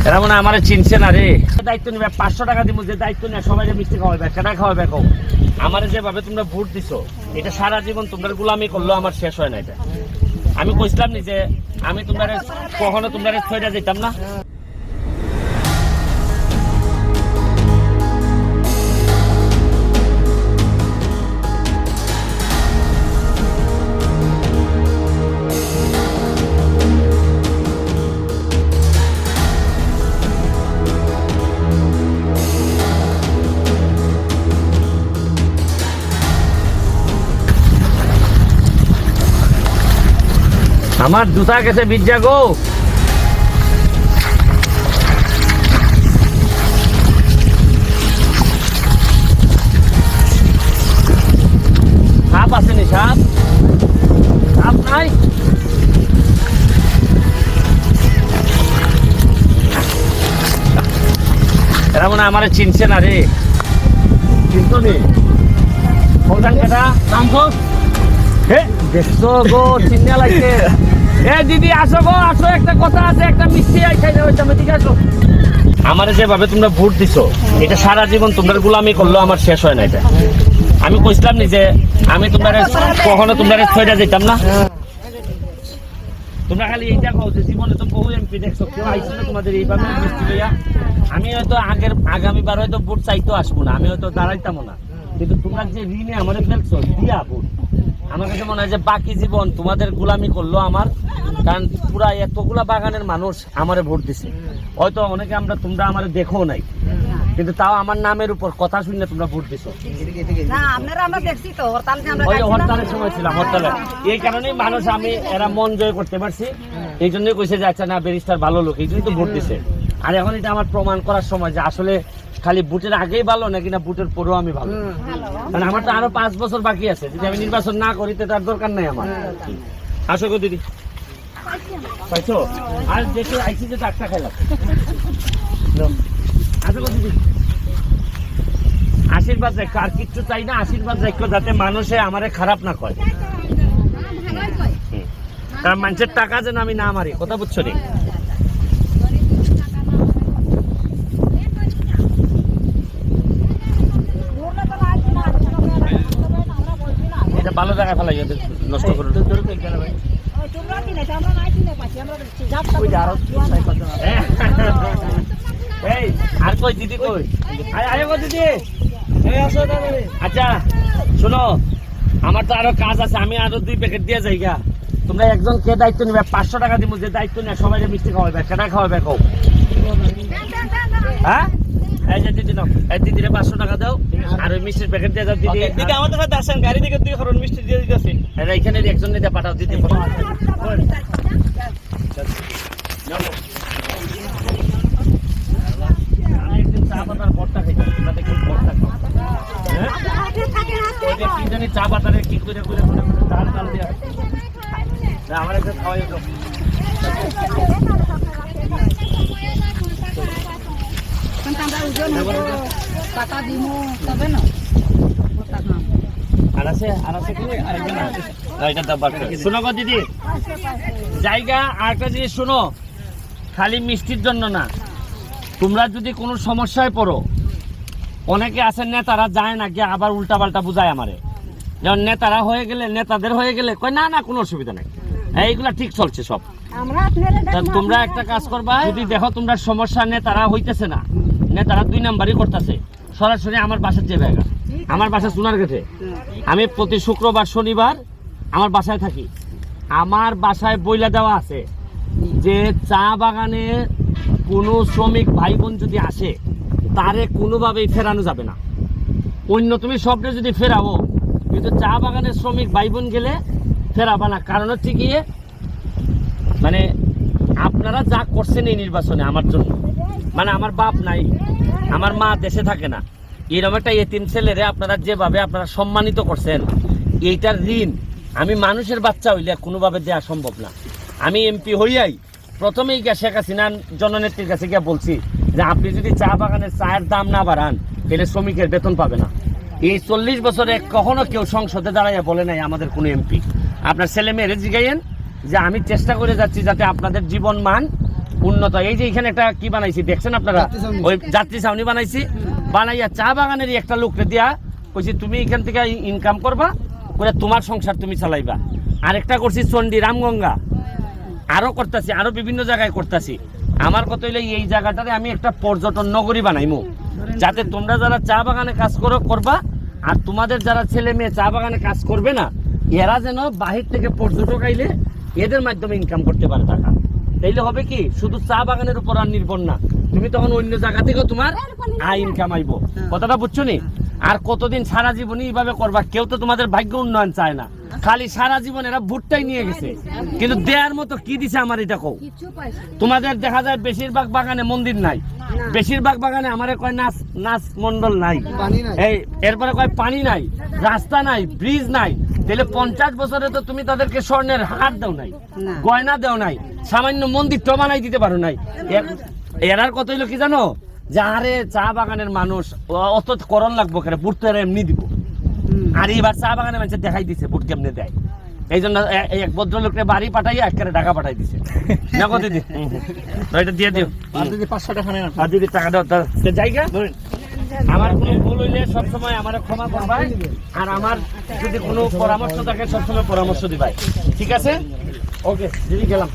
এরা মনে আমার চিনছে না রে। দায়িত্ব নিবে 500 টাকা দিব, যে দায়িত্ব নিয়ে সবাই মিষ্টি খাওয়াবে, কেনা খাওয়াবে। কও আমার যেভাবে তোমরা ভোট দিছো, এটা সারা জীবন তোমরা গোলামি করলো, আমার শেষ হয় না। এটা আমি কইছিলাম নি যে আমি তোমরা কখনো তোমরা ছয়টা দিতাম না। আমার জুতা গেছে বিজ্জা গো। সাপ আসেনি? সাপ সাপ নাই? এরা মনে আমার চিনছে না রে। চিনতো নি দেখছো গো, চিন্তা লাগছে। এ দিদি আসো গো, আসো, একটা কথা আছে, একটা মিষ্টি খাই দিকে আসো। আমার যেভাবে তোমরা ভোট দিছো, এটা সারা জীবন তোমরা গোলামি করলো, আমার শেষ হয় না। এটা আমি কইছিলাম নি যে আমি তোমরা কখনো তোমরা ছয়টা দিতাম না। তোমরা খালি এইটা কও যে জীবনে তো বহু এমপি দেখছো, কেউ আইসো না তোমাদের এইভাবে মিষ্টি লইয়া। আমি হয়তো আগামীবার হয়তো ভোট চাইতো আসবো না, আমি হয়তো দাঁড়াইতাম না, কিন্তু তোমরা যে ঋণে আমাদের ফেলছো দিয়া ভোট, আমার কাছে মনে হয় যে বাকি জীবন তোমাদের গোলামি করলো আমার। কারণ পুরা এতগুলা বাগানের মানুষ আমারে ভোট দিছে, হয়তো অনেকে তোমরা আমার দেখো নাই, কিন্তু তাও আমার নামের উপর কথা শুনে তোমরা ভোট দিছো। হরতালের সময় ছিলাম, হরতালে এই কারণেই মানুষ এরা মন জয় করতে পারছি, এই জন্যই কইছে যে আচ্ছা না ব্যারিস্টার ভালো লোক, এই জন্যই তো ভোট দিছে। আর এখন এটা আমার প্রমাণ করার সময় যে আসলে খালি ভোটের আগেই ভালো নাকি না ভোটের পরেও আমি ভালো। মানে আমার তো আরো 5 বছর বাকি আছে, যদি আমি নির্বাচন না করি তো তার দরকার নাই আমার। আসো গো দিদি, পাইছো? আর দেখে আইসি যে টাকা খাইলাম। আসো গো দিদি, আশীর্বাদ রাখো, আর কিচ্ছু চাই না। আশীর্বাদ রাখো যাতে মানুষে আমারে খারাপ না করে, কারণ মানুষের টাকা যেন আমি না মারি, কথা বুঝছো রে? ভালো জায়গায় ফেলাই নষ্ট করে। আর কই দিদি, কই দিদি? আচ্ছা শোনো, আমার তো আরো কাজ আছে, আমি আরো 2 প্যাকেট দিয়ে যাই গা। তোমরা একজন কে দায়িত্ব নিবে? 500 টাকা দিব, যে দায়িত্ব নিয়ে সবাই মিষ্টি খাওয়াবে, কেনা খাওয়াবে। কও হ্যাঁ, এই যে দিদি নাও, এই দিদিরে 500 টাকা দাও, আর ওই মিষ্টির প্যাকেট দিয়ে দাও। দিদি দিদি আমাদের সাথে আসেন, গাড়ি থেকে 2 হরন মিষ্টি দিয়ে দিতেছি। এখানে একজন নিতে পাঠাও দিদি। আমি একদিন চা পাতার ভর্তা খাইতাম, তাতে কি ভর্তা খাই, ওই যে কি জানি চা পাতারে কি করে ডাল ডাল দিয়ে আমার একটা খাওয়াই যেত। শোনো গো দিদি, জায়গা আরেকটা জিনিস শোনো, খালি মিষ্টির জন্য না, তোমরা যদি কোনো সমস্যায় পড়ো, অনেকে আছেন নেতারা যায় না গিয়ে আবার উল্টা পাল্টা বুঝায় আমারে, যেমন নেতারা হয়ে গেলে, নেতাদের হয়ে গেলে কয় না না কোনো অসুবিধা নাই, এইগুলা ঠিক চলছে সব। তোমরা একটা কাজ করবা, যদি দেখো তোমরা সমস্যা নেতারা হইতেছে না, নেতারা 2 নাম্বারই করতেছে, সরাসরি আমার বাসার যে জায়গা, আমার বাসা সোনারঘাটে, আমি প্রতি শুক্রবার শনিবার আমার বাসায় থাকি। আমার বাসায় বইলা দেওয়া আছে যে চা বাগানে কোনো শ্রমিক ভাই বোন যদি আসে, তারে কোনোভাবেই ফেরানো যাবে না। অন্য তুমি স্বপ্নে যদি ফেরাবো, কিন্তু চা বাগানের শ্রমিক ভাই বোন গেলে ফেরাবা না। কারণ হচ্ছে গিয়ে মানে আপনারা যা করছেন এই নির্বাচনে আমার জন্য, মানে আমার বাপ নাই, আমার মা দেশে থাকে না, এরকম একটা এতিম ছেলেরে আপনারা যেভাবে আপনারা সম্মানিত করছেন, এইটার ঋণ আমি মানুষের বাচ্চা হইলে কোনোভাবে দেওয়া সম্ভব না। আমি এমপি হইয়াই প্রথমেই গিয়ে শেখ হাসিনার জননেত্রীর কাছে গিয়ে বলছি যে আপনি যদি চা বাগানের চায়ের দাম না বাড়ান, তাহলে শ্রমিকের বেতন পাবে না। এই 40 বছরে কখনো কেউ সংসদে দাঁড়াইয়া বলে নাই আমাদের কোনো এমপি। আপনার ছেলে মেয়েরে জিগাইয়েন যে আমি চেষ্টা করে যাচ্ছি যাতে আপনাদের জীবন মান উন্নত। এই যে এখানে একটা কি বানাইছি দেখছেন আপনারা, ওই যাত্রী ছাউনি বানাইছি, বানাইয়া চা বাগানেরই একটা লোকরে দিয়া কইছি তুমি এখান থেকে ইনকাম করবা করে তোমার সংসার তুমি চালাইবা। আরেকটা করছি চন্ডী রামগঙ্গা, আরো করতেছি, আরো বিভিন্ন জায়গায় করতেছি। আমার কথা হইলে এই জায়গাটারে আমি একটা পর্যটন নগরী বানাইমু, যাতে তোমরা যারা চা বাগানে কাজ করবা আর তোমাদের যারা ছেলে মেয়ে চা বাগানে কাজ করবে না, এরা যেন বাহির থেকে পর্যটক আইলে এদের মাধ্যমে ইনকাম করতে পারে টাকা। তাইলে হবে কি শুধু চা বাগানের উপর আর নির্ভর না, তুমি তখন অন্য জায়গা থেকেও তোমার আয় ইনকাম আইব। কথাটা বুঝছো নি? আর কতদিন সারা জীবনই এইভাবে করবা? কেউ তো তোমাদের ভাগ্য উন্নয়ন চায় না, খালি সারা জীবন এরা ভুট্টাই নিয়ে গেছে, কিন্তু দেয়ার মতো কি দিছে আমার এটা কও। তোমাদের দেখা যায় বেশিরভাগ বাগানে মন্দির নাই, বেশিরভাগ বাগানে আমারে কয় নাচ নাচ মন্ডল নাই, এই এরপরে কয় পানি নাই, রাস্তা নাই, ব্রিজ নাই। তাহলে 50 বছরে তো তুমি তাদেরকে স্বর্ণের হার দাও নাই, গয়না দাও নাই, সামান্য মন্দিরটা বানাই দিতে পারো নাই। এরার কত হইলো কি জানো, যে আরে চা বাগানের মানুষ অত করণ লাগবো কেন, বুট তো এরা এমনি দিব। আর এবার চা বাগানে মানুষ দেখাই দিছে বুট কেমনে দেয়। এই জন্য এক ভদ্রলোককে বাড়ি পাঠাইয়া একেবারে টাকা পাঠাই দিছে। দেখো দিদি এটা দিয়ে দিও, আর দিদি 500 টাকা নেন, আর দিদি টাকা দাও জায়গা। আমার কোনো ভুল হইলে সবসময় আমার ক্ষমা করবাই, আর আমার যদি কোনো পরামর্শ থাকে সবসময় পরামর্শ দিবাই, ঠিক আছে? ওকে দিদি গেলাম।